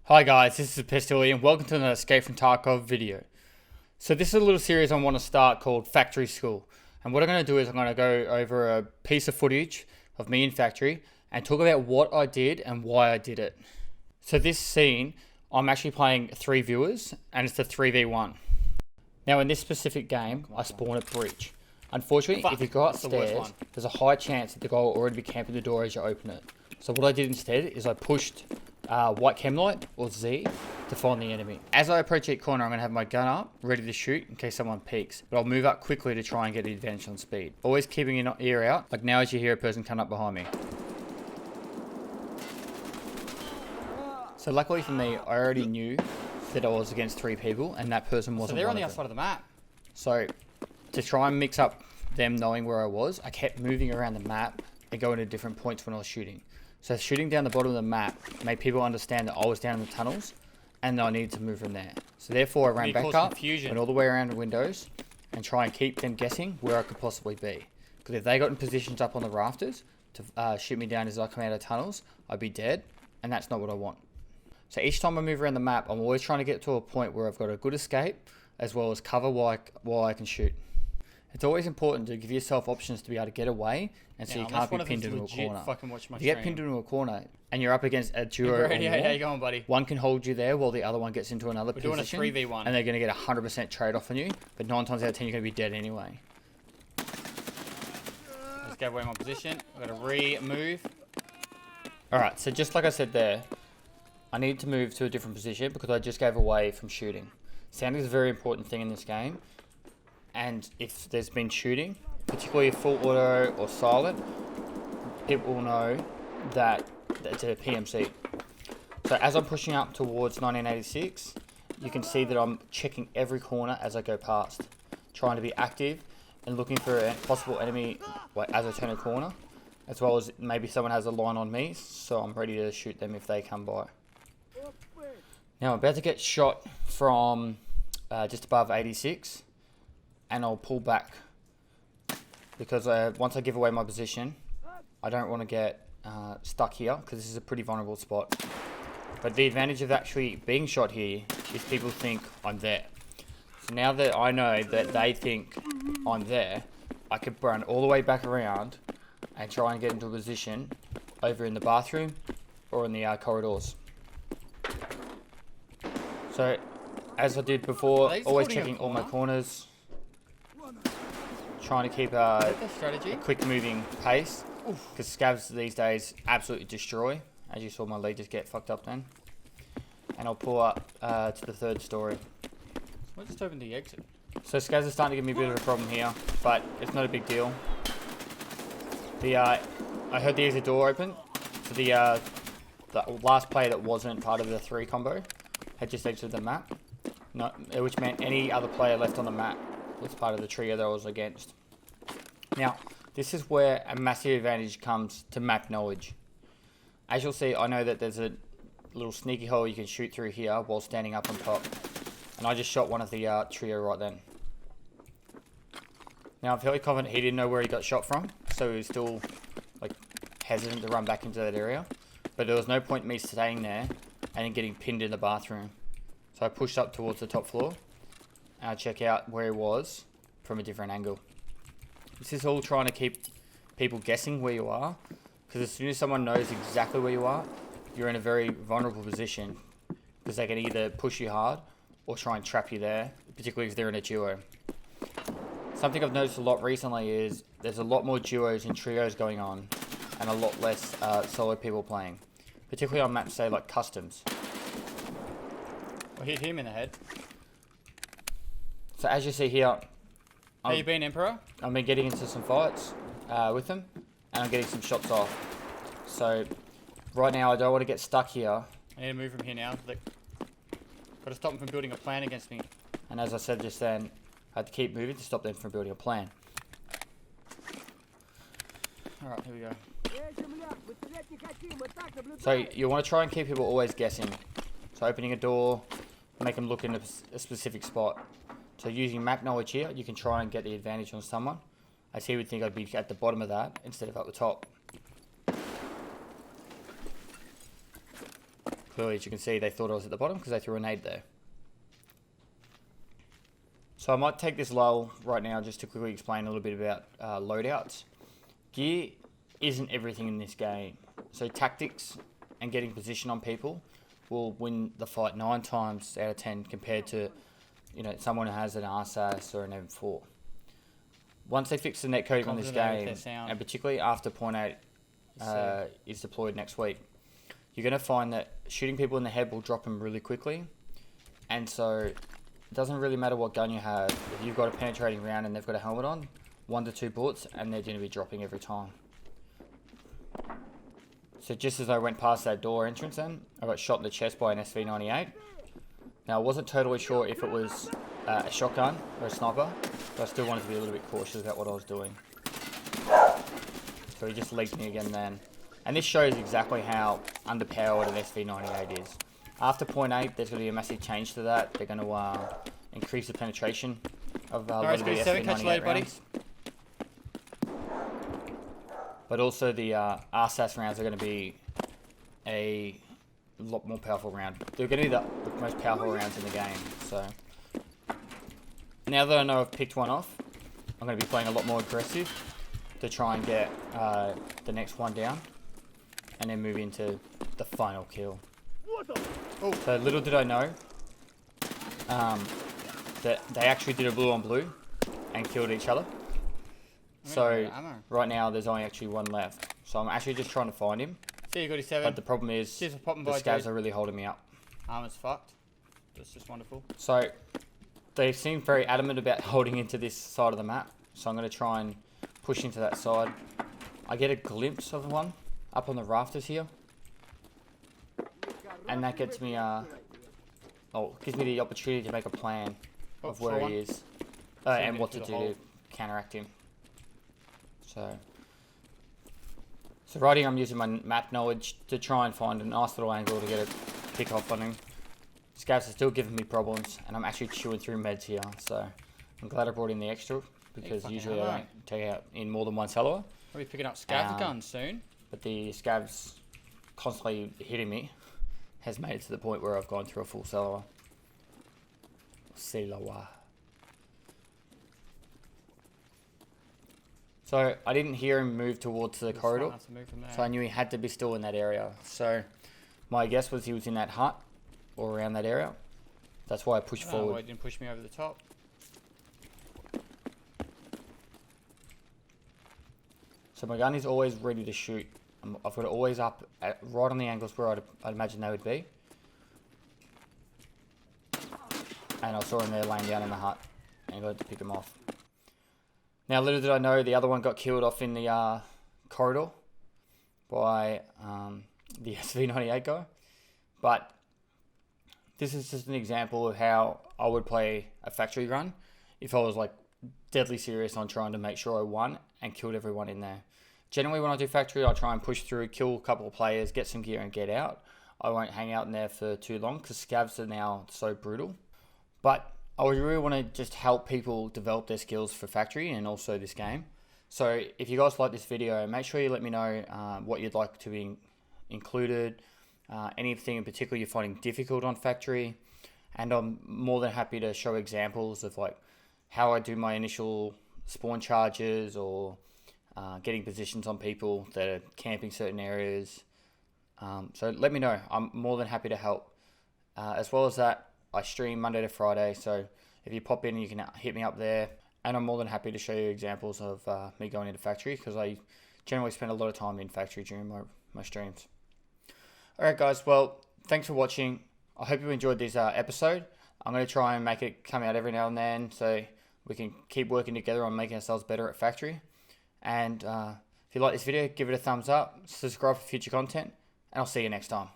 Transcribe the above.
Hi guys, this is Pestily and welcome to another Escape from Tarkov video. So this is a little series I want to start called Factory School. And what I'm going to do is I'm going to go over a piece of footage of me in Factory and talk about what I did and why I did it. So this scene, I'm actually playing 3 viewers and it's the 3v1. Now in this specific game, I spawn at breach. Unfortunately, if you go upstairs, there's a high chance that the guy will already be camping the door as you open it. So what I did instead is I pushed white chem light, or Z, to find the enemy. As I approach each corner, I'm going to have my gun up, ready to shoot in case someone peeks. But I'll move up quickly to try and get the advantage on speed. Always keeping your ear out, like now as you hear a person come up behind me. So luckily for me, I already knew that I was against 3 people, and that person wasn't. So they're on the outside of the map. So to try and mix up them knowing where I was, I kept moving around the map and going to different points when I was shooting. So shooting down the bottom of the map made people understand that I was down in the tunnels and I needed to move from there. So therefore I ran back up, went all the way around the windows and try and keep them guessing where I could possibly be. Because if they got in positions up on the rafters to shoot me down as I come out of tunnels, I'd be dead, and that's not what I want. So each time I move around the map, I'm always trying to get to a point where I've got a good escape as well as cover while I can shoot. It's always important to give yourself options to be able to get away, and so you can't be pinned into a corner. If you get pinned into a corner and you're up against a duo or more, how you going, buddy? one can hold you there while the other one gets into another position. We're doing a 3v1. And they're going to get a 100% trade off on you, but 9 times out of 10 you're going to be dead anyway. Let's go away my position. I've got to re-move. Alright, so just like I said there, I needed to move to a different position because I just gave away from shooting. Sounding is a very important thing in this game. And if there's been shooting, particularly full auto or silent, people will know that it's a PMC. So as I'm pushing up towards 1986, you can see that I'm checking every corner as I go past, trying to be active and looking for a possible enemy as I turn a corner, as well as maybe someone has a line on me, so I'm ready to shoot them if they come by. Now I'm about to get shot from just above 86. And I'll pull back because once I give away my position, I don't want to get stuck here because this is a pretty vulnerable spot. But the advantage of actually being shot here is people think I'm there. So now that I know that they think I'm there, I can run all the way back around and try and get into a position over in the bathroom or in the corridors. So as I did before, always checking all my corners. Trying to keep a quick moving pace because scavs these days absolutely destroy, as you saw my lead just get fucked up then. And I'll pull up to the 3rd story. I just opened the exit. So scavs are starting to give me a bit of a problem here, but it's not a big deal. I heard the exit door open, so the last player that wasn't part of the 3 combo had just exited the map, which meant any other player left on the map was part of the trio that I was against. Now, this is where a massive advantage comes to map knowledge. As you'll see, I know that there's a little sneaky hole you can shoot through here while standing up on top. And I just shot one of the trio right then. Now, I'm fairly confident he didn't know where he got shot from, so he was still hesitant to run back into that area. But there was no point in me staying there and then getting pinned in the bathroom. So I pushed up towards the top floor. And I check out where he was from a different angle. This is all trying to keep people guessing where you are, because as soon as someone knows exactly where you are, you're in a very vulnerable position, because they can either push you hard or try and trap you there, particularly if they're in a duo. Something I've noticed a lot recently is there's a lot more duos and trios going on, and a lot less solo people playing, particularly on maps say like customs. I hit him in the head. So as you see here, how you been, Emperor? I've been getting into some fights with them, and I'm getting some shots off. So right now I don't want to get stuck here. I need to move from here now. Got to stop them from building a plan against me. And as I said just then, I had to keep moving to stop them from building a plan. Alright, here we go. So you want to try and keep people always guessing. So opening a door, make them look in a specific spot. So using map knowledge here, you can try and get the advantage on someone, as he would think I'd be at the bottom of that instead of at the top. clearly, as you can see, they thought I was at the bottom because they threw a nade there. So I might take this lull right now just to quickly explain a little bit about loadouts. Gear isn't everything in this game. So tactics and getting position on people will win the fight 9 times out of 10 compared to, you know, someone who has an RSAS or an M4. Once they fix the netcoding on this game, and particularly after point 8 is deployed next week, you're going to find that shooting people in the head will drop them really quickly. And so it doesn't really matter what gun you have. If you've got a penetrating round and they've got a helmet on, 1 to 2 bullets and they're going to be dropping every time. So just as I went past that door entrance then, I got shot in the chest by an SV98. Now I wasn't totally sure if it was a shotgun or a sniper, but I still wanted to be a little bit cautious about what I was doing. So he just leaked me again then. And this shows exactly how underpowered an SV98 is. After point 8, there's going to be a massive change to that. They're going to increase the penetration of a lot of the SV98 rounds. But also the RSAS rounds are going to be a lot more powerful round. They're going to be the most powerful rounds in the game. So now that I know I've picked one off, I'm going to be playing a lot more aggressive to try and get the next one down. And then move into the final kill. So little did I know that they actually did a blue on blue and killed each other. So right now there's only actually one left. So I'm actually just trying to find him. See you, Goody 7. But the problem is the scavs are really holding me up. Armor's fucked. That's just wonderful. So they seem very adamant about holding into this side of the map. So I'm going to try and push into that side. I get a glimpse of one up on the rafters here, and that gets me gives me the opportunity to make a plan of where he is and what to do to counteract him. So right here I'm using my map knowledge to try and find a nice little angle to get a pick off on him. Scavs are still giving me problems, and I'm actually chewing through meds here, so I'm glad I brought in the extra because usually I don't take out in more than one cellar. Are we picking up scav guns soon? But the scavs constantly hitting me has made it to the point where I've gone through a full cellar. So I didn't hear him move towards the corridor, so I knew he had to be still in that area. So my guess was he was in that hut or around that area. That's why I pushed forward. Why he didn't push me over the top. So my gun is always ready to shoot. I've got it always up at, right on the angles where I'd imagine they would be. And I saw him there laying down in the hut and got to pick him off. Now little did I know the other one got killed off in the corridor by the SV98 guy. But this is just an example of how I would play a factory run if I was like deadly serious on trying to make sure I won and killed everyone in there. Generally when I do factory, I try and push through, kill a couple of players, get some gear and get out. I won't hang out in there for too long because scavs are now so brutal. But I would really want to just help people develop their skills for factory and also this game. So if you guys like this video, make sure you let me know what you'd like to be included, anything in particular you're finding difficult on factory. And I'm more than happy to show examples of like how I do my initial spawn charges or getting positions on people that are camping certain areas. So let me know. I'm more than happy to help. As well as that, I stream Monday to Friday. So if you pop in, you can hit me up there. And I'm more than happy to show you examples of me going into factory because I generally spend a lot of time in factory during my streams. Alright guys, well, thanks for watching. I hope you enjoyed this episode. I'm going to try and make it come out every now and then so we can keep working together on making ourselves better at factory. And if you like this video, give it a thumbs up, subscribe for future content, and I'll see you next time.